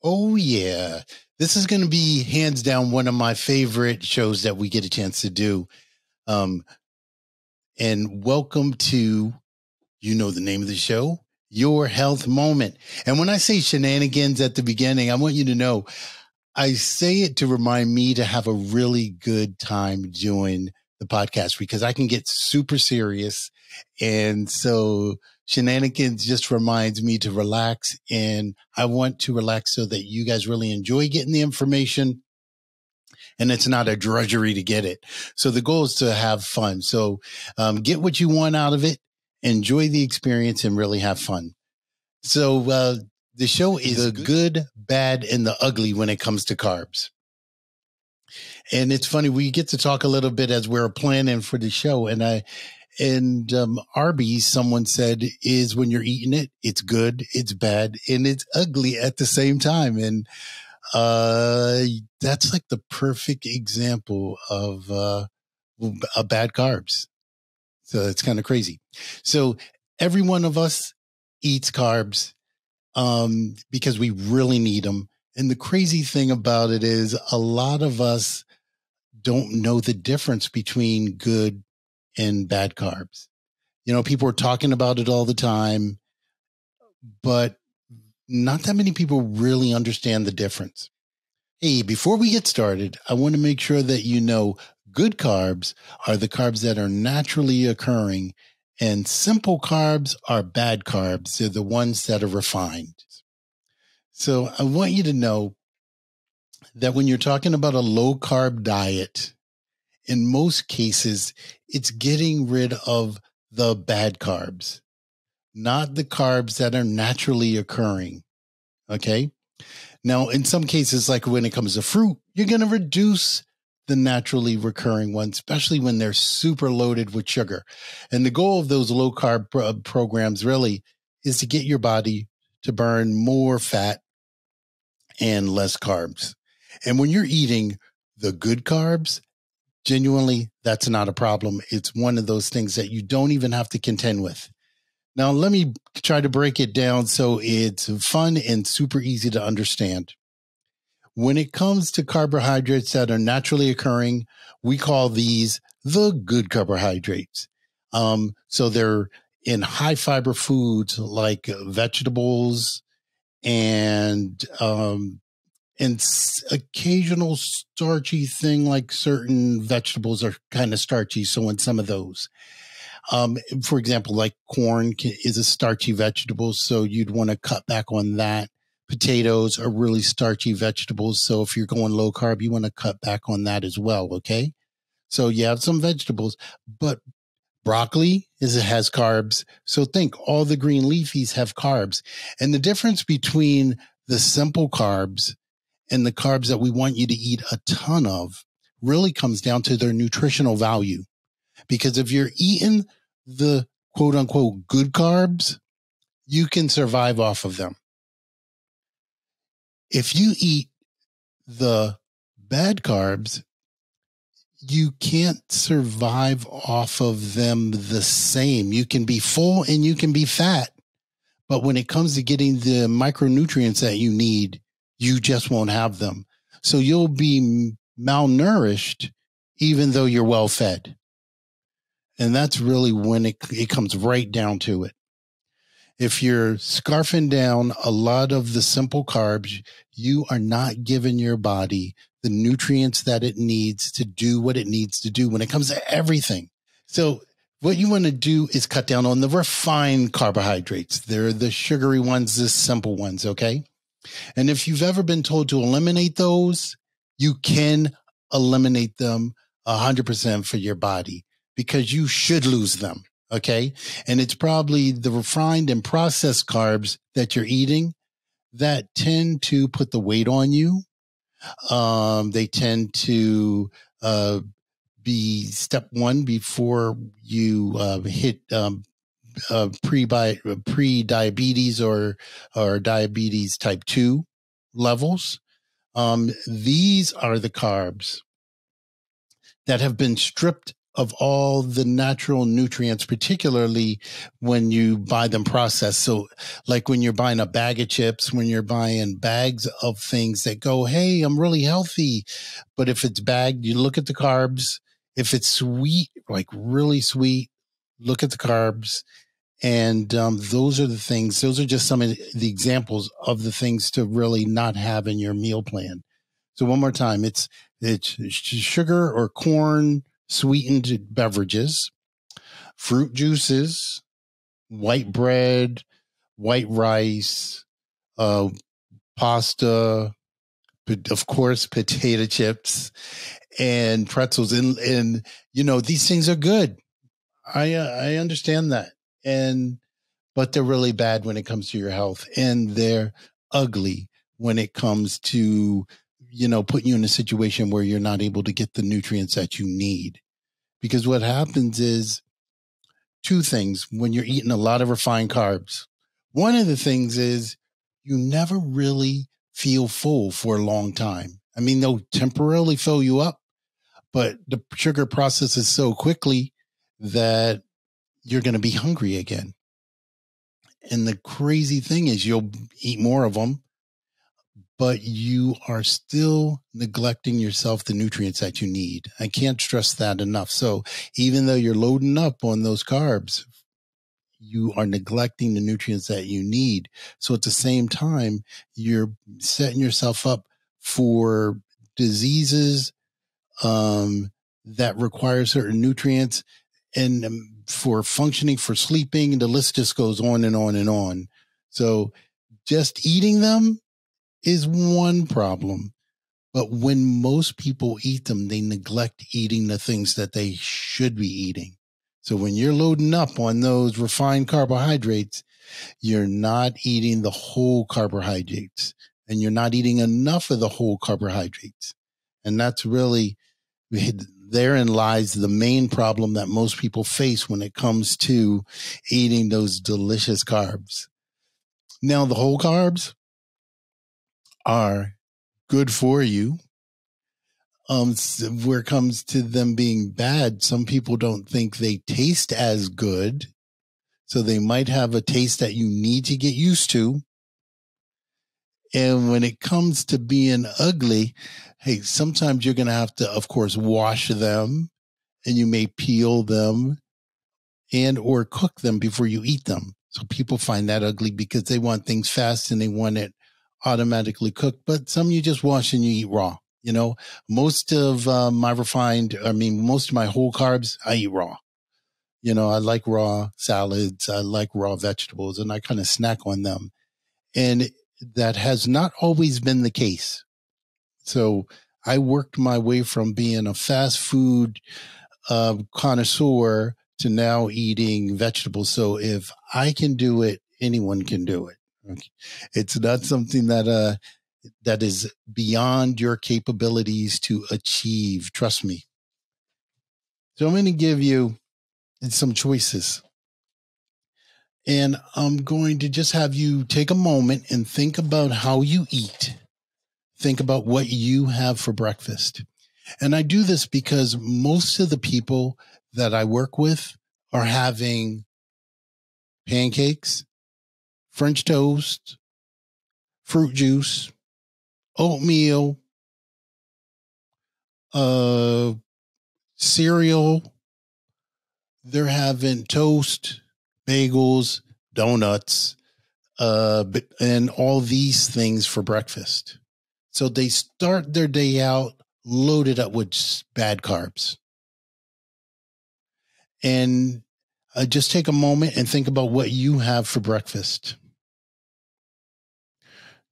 Oh, yeah. This is going to be hands down one of my favorite shows that we get a chance to do. And welcome to, you know, the name of the show, Your Health Moment. And when I say shenanigans at the beginning, I want you to know I say it to remind me to have a really good time doing the podcast because I can get super serious. And so shenanigans just reminds me to relax, and I want to relax so that you guys really enjoy getting the information and it's not a drudgery to get it. So the goal is to have fun. So get what you want out of it, enjoy the experience, and really have fun. So the show is the good, bad, and the ugly when it comes to carbs. And it's funny, we get to talk a little bit as we're planning for the show. And Arby's, someone said, is when you're eating it, it's good, it's bad, and it's ugly at the same time. And that's like the perfect example of a bad carbs. So it's kind of crazy. So every one of us eats carbs because we really need them. And the crazy thing about it is a lot of us don't know the difference between good and bad carbs. You know, people are talking about it all the time, but not that many people really understand the difference. Hey, before we get started, I want to make sure that you know good carbs are the carbs that are naturally occurring, and simple carbs are bad carbs. They're the ones that are refined. So I want you to know that when you're talking about a low carb diet, in most cases, it's getting rid of the bad carbs, not the carbs that are naturally occurring. Okay. Now, in some cases, like when it comes to fruit, you're going to reduce the naturally recurring ones, especially when they're super loaded with sugar. And the goal of those low carb programs really is to get your body to burn more fat and less carbs. And when you're eating the good carbs, genuinely, that's not a problem. It's one of those things that you don't even have to contend with. Now, let me try to break it down so it's fun and super easy to understand. When it comes to carbohydrates that are naturally occurring, we call these the good carbohydrates. So they're in high fiber foods like vegetables and occasional starchy thing, like certain vegetables are kind of starchy. So in some of those, for example, like corn is a starchy vegetable. So you'd want to cut back on that. Potatoes are really starchy vegetables. So if you're going low carb, you want to cut back on that as well. Okay. So you have some vegetables, but broccoli has carbs. So think all the green leafies have carbs. And the difference between the simple carbs and the carbs that we want you to eat a ton of really comes down to their nutritional value. Because if you're eating the quote unquote good carbs, you can survive off of them. If you eat the bad carbs, you can't survive off of them the same. You can be full and you can be fat. But when it comes to getting the micronutrients that you need, you just won't have them. So you'll be malnourished even though you're well fed. And that's really when it comes right down to it. If you're scarfing down a lot of the simple carbs, you are not giving your body the nutrients that it needs to do what it needs to do when it comes to everything. So what you want to do is cut down on the refined carbohydrates. They're the sugary ones, the simple ones, okay? And if you've ever been told to eliminate those, you can eliminate them 100% for your body because you should lose them. Okay. And it's probably the refined and processed carbs that you're eating that tend to put the weight on you. They tend to be step one before you hit pre-diabetes or diabetes type 2 levels. These are the carbs that have been stripped of all the natural nutrients, particularly when you buy them processed. So like when you're buying a bag of chips, when you're buying bags of things that go, hey, I'm really healthy. But if it's bagged, you look at the carbs. If it's sweet, like really sweet, look at the carbs. And those are the things, those are just some of the examples of the things to really not have in your meal plan. So one more time, it's sugar or corn sweetened beverages, fruit juices, white bread, white rice, pasta, of course, potato chips and pretzels. And, you know, these things are good. I understand that. But they're really bad when it comes to your health, and they're ugly when it comes to, you know, putting you in a situation where you're not able to get the nutrients that you need. Because what happens is two things when you're eating a lot of refined carbs. One of the things is you never really feel full for a long time. I mean, they'll temporarily fill you up, but the sugar processes so quickly that you're going to be hungry again. And the crazy thing is you'll eat more of them, but you are still neglecting yourself the nutrients that you need. I can't stress that enough. So even though you're loading up on those carbs, you are neglecting the nutrients that you need. So at the same time, you're setting yourself up for diseases that require certain nutrients and for functioning, for sleeping, and the list just goes on and on and on. So just eating them is one problem. But when most people eat them, they neglect eating the things that they should be eating. So when you're loading up on those refined carbohydrates, you're not eating the whole carbohydrates, and you're not eating enough of the whole carbohydrates. And that's really, therein lies the main problem that most people face when it comes to eating those delicious carbs. Now, the whole carbs are good for you. Where it comes to them being bad, some people don't think they taste as good. So they might have a taste that you need to get used to. And when it comes to being ugly, hey, sometimes you're going to have to, of course, wash them, and you may peel them and or cook them before you eat them. So people find that ugly because they want things fast and they want it automatically cooked. But some you just wash and you eat raw. You know, most of most of my whole carbs, I eat raw. You know, I like raw salads. I like raw vegetables, and I kind of snack on them. And that has not always been the case. So I worked my way from being a fast food connoisseur to now eating vegetables. So if I can do it, anyone can do it. Okay. It's not something that that is beyond your capabilities to achieve. Trust me. So I'm going to give you some choices. And I'm going to just have you take a moment and think about how you eat. Think about what you have for breakfast. And I do this because most of the people that I work with are having pancakes, French toast, fruit juice, oatmeal, cereal. They're having toast, bagels, donuts, and all these things for breakfast. So they start their day out loaded up with bad carbs. And just take a moment and think about what you have for breakfast.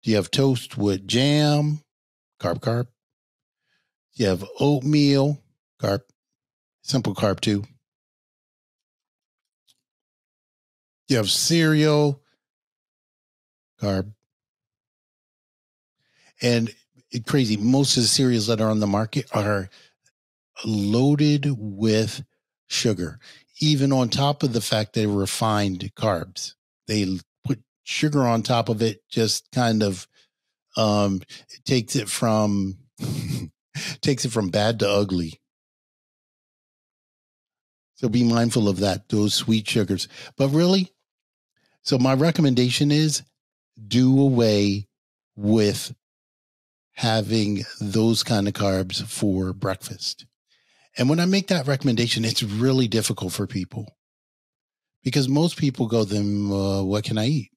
Do you have toast with jam? Carb. You have oatmeal, carb, simple carb too. You have cereal, carb. And crazy, most of the cereals that are on the market are loaded with sugar, even on top of the fact they're refined carbs. They put sugar on top of it, just kind of takes it from bad to ugly. So be mindful of that, those sweet sugars. But really, so my recommendation is do away with having those kind of carbs for breakfast. And when I make that recommendation, it's really difficult for people because most people go, then what can I eat?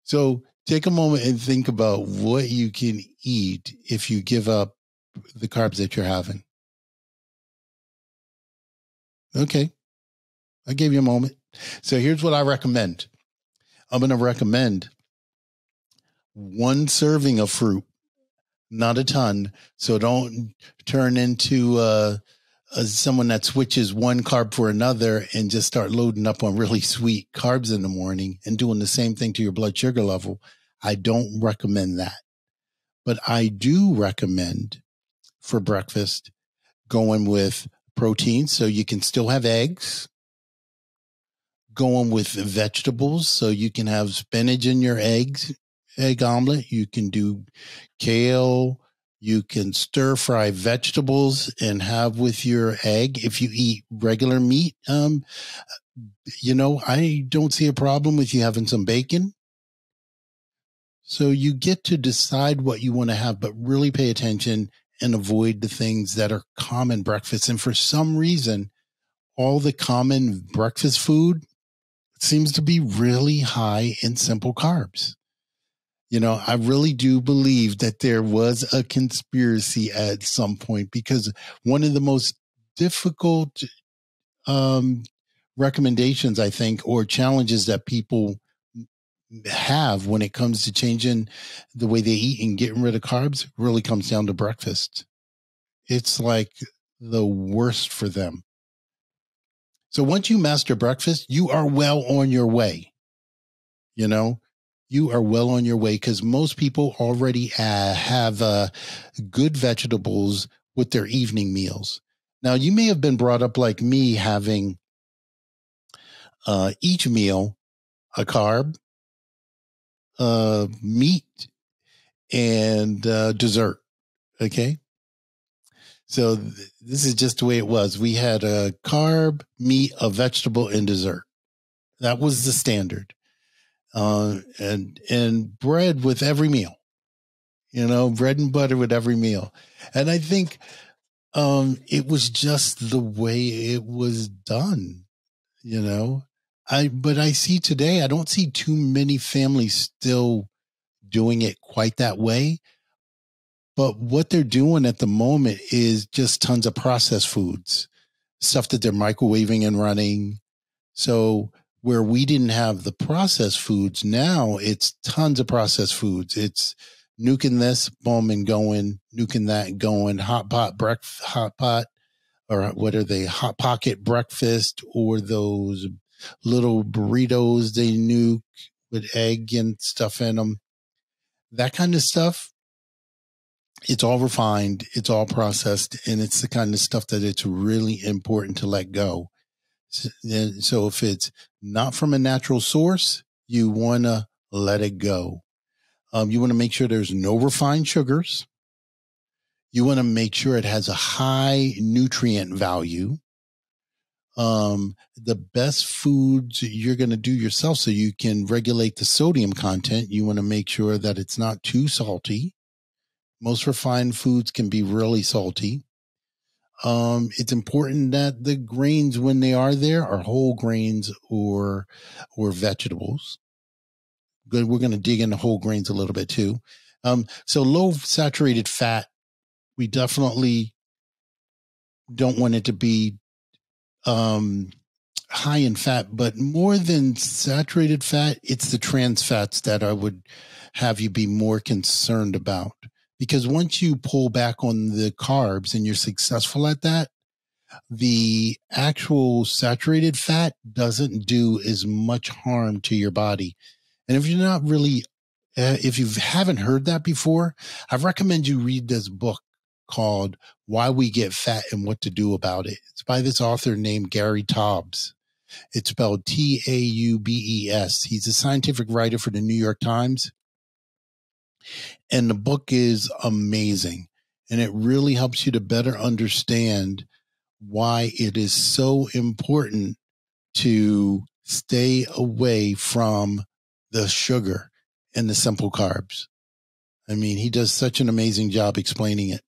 So take a moment and think about what you can eat if you give up the carbs that you're having. Okay. I gave you a moment. So here's what I recommend. I'm going to recommend one serving of fruit, not a ton. So don't turn into someone that switches one carb for another and just start loading up on really sweet carbs in the morning and doing the same thing to your blood sugar level. I don't recommend that. But I do recommend for breakfast going with protein so you can still have eggs, going with vegetables so you can have spinach in your egg omelet. You can do kale. You can stir fry vegetables and have with your egg. If you eat regular meat, I don't see a problem with you having some bacon. So you get to decide what you want to have, but really pay attention and avoid the things that are common breakfasts. And for some reason, all the common breakfast food seems to be really high in simple carbs. I really do believe that there was a conspiracy at some point because one of the most difficult recommendations, I think, or challenges that people have when it comes to changing the way they eat and getting rid of carbs really comes down to breakfast. It's like the worst for them. So once you master breakfast, you are well on your way. You are well on your way because most people already have good vegetables with their evening meals. Now, you may have been brought up like me, having each meal a carb, meat, and dessert. Okay. So this is just the way it was. We had a carb, meat, a vegetable, and dessert. That was the standard. And bread with every meal, bread and butter with every meal. And I think it was just the way it was done, but I see today, I don't see too many families still doing it quite that way. But what they're doing at the moment is just tons of processed foods, stuff that they're microwaving and running. So where we didn't have the processed foods, now it's tons of processed foods. It's nuking this, boom, and going, nuking that and going, hot pot, or what are they, hot pocket breakfast, or those little burritos they nuke with egg and stuff in them. That kind of stuff. It's all refined, it's all processed, and it's the kind of stuff that it's really important to let go. So if it's not from a natural source, you want to let it go. You want to make sure there's no refined sugars. You want to make sure it has a high nutrient value. The best foods you're going to do yourself so you can regulate the sodium content. You want to make sure that it's not too salty. Most refined foods can be really salty. It's important that the grains, when they are there, are whole grains or vegetables. Good. We're going to dig into whole grains a little bit too. So low saturated fat, we definitely don't want it to be high in fat, but more than saturated fat, it's the trans fats that I would have you be more concerned about. Because once you pull back on the carbs and you're successful at that, the actual saturated fat doesn't do as much harm to your body. And if you're not really, if you haven't heard that before, I recommend you read this book called Why We Get Fat and What to Do About It. It's by this author named Gary Taubes. It's spelled Taubes. He's a scientific writer for the New York Times. And the book is amazing. And it really helps you to better understand why it is so important to stay away from the sugar and the simple carbs. I mean, he does such an amazing job explaining it.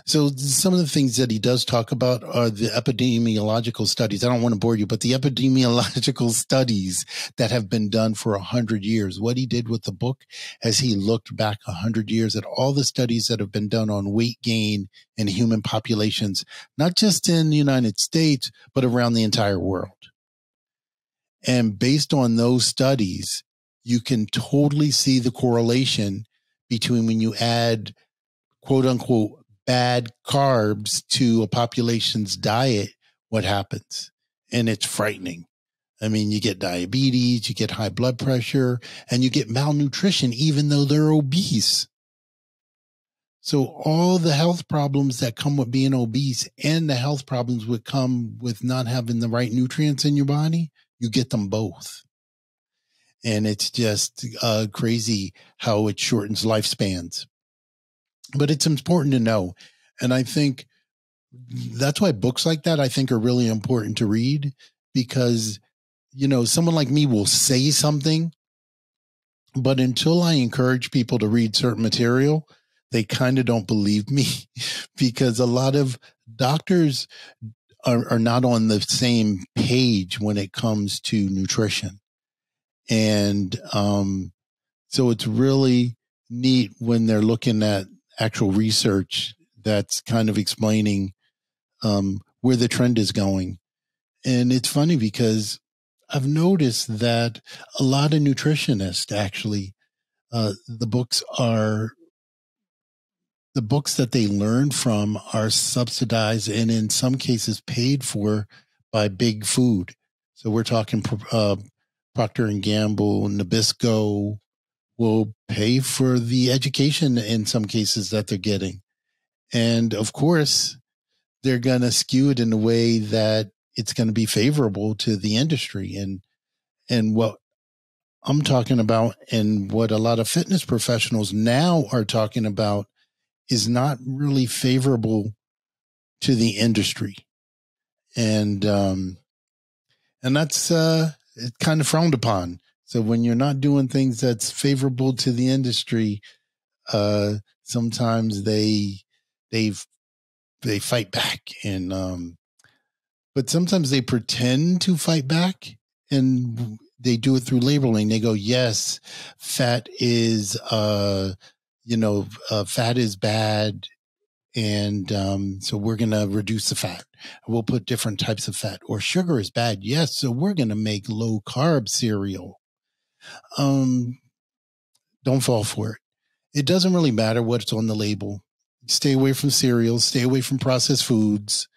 So some of the things that he does talk about are the epidemiological studies. I don't want to bore you, but the epidemiological studies that have been done for 100 years. What he did with the book as he looked back 100 years at all the studies that have been done on weight gain in human populations, not just in the United States, but around the entire world. And based on those studies, you can totally see the correlation between when you add quote unquote bad carbs to a population's diet, what happens? And it's frightening. I mean, you get diabetes, you get high blood pressure, and you get malnutrition, even though they're obese. So all the health problems that come with being obese and the health problems would come with not having the right nutrients in your body, you get them both. And it's just crazy how it shortens lifespans. But it's important to know. And I think that's why books like that, I think, are really important to read, because, you know, someone like me will say something, but until I encourage people to read certain material, they kind of don't believe me, because a lot of doctors are not on the same page when it comes to nutrition. And so it's really neat when they're looking at actual research that's kind of explaining where the trend is going. And it's funny because I've noticed that a lot of nutritionists actually, the books that they learn from are subsidized and in some cases paid for by big food. So we're talking Procter & Gamble, Nabisco will pay for the education in some cases that they're getting. And of course, they're going to skew it in a way that it's going to be favorable to the industry. And what I'm talking about and what a lot of fitness professionals now are talking about is not really favorable to the industry. And that's it's kind of frowned upon. So when you're not doing things that's favorable to the industry, sometimes they fight back, and but sometimes they pretend to fight back, and they do it through labeling. They go, yes, fat is fat is bad, and so we're going to reduce the fat. We'll put different types of fat. Or sugar is bad, yes, so we're going to make low carb cereal. Don't fall for it. It doesn't really matter what's on the label. Stay away from cereals, stay away from processed foods.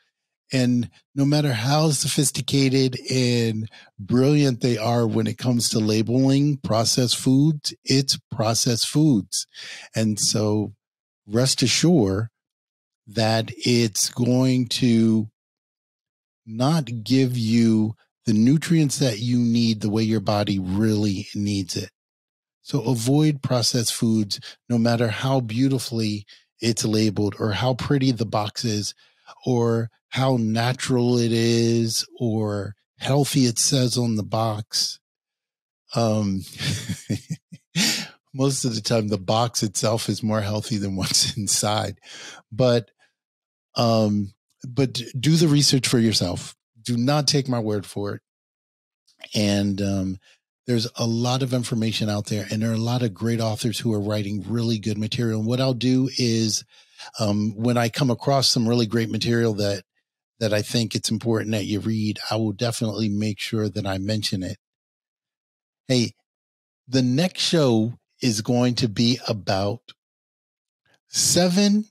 And no matter how sophisticated and brilliant they are when it comes to labeling processed foods, it's processed foods. And so rest assured that it's going to not give you the nutrients that you need the way your body really needs it. So avoid processed foods, no matter how beautifully it's labeled or how pretty the box is or how natural it is or healthy it says on the box. Most of the time, the box itself is more healthy than what's inside. But do the research for yourself. Do not take my word for it. And there's a lot of information out there, and there are a lot of great authors who are writing really good material. And what I'll do is when I come across some really great material that I think it's important that you read, I will definitely make sure that I mention it. Hey, the next show is going to be about 7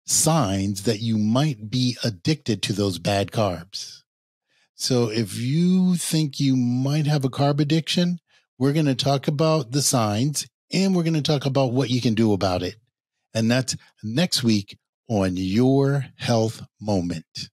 signs that you might be addicted to those bad carbs. So if you think you might have a carb addiction, we're going to talk about the signs and we're going to talk about what you can do about it. And that's next week on Your Health Moment.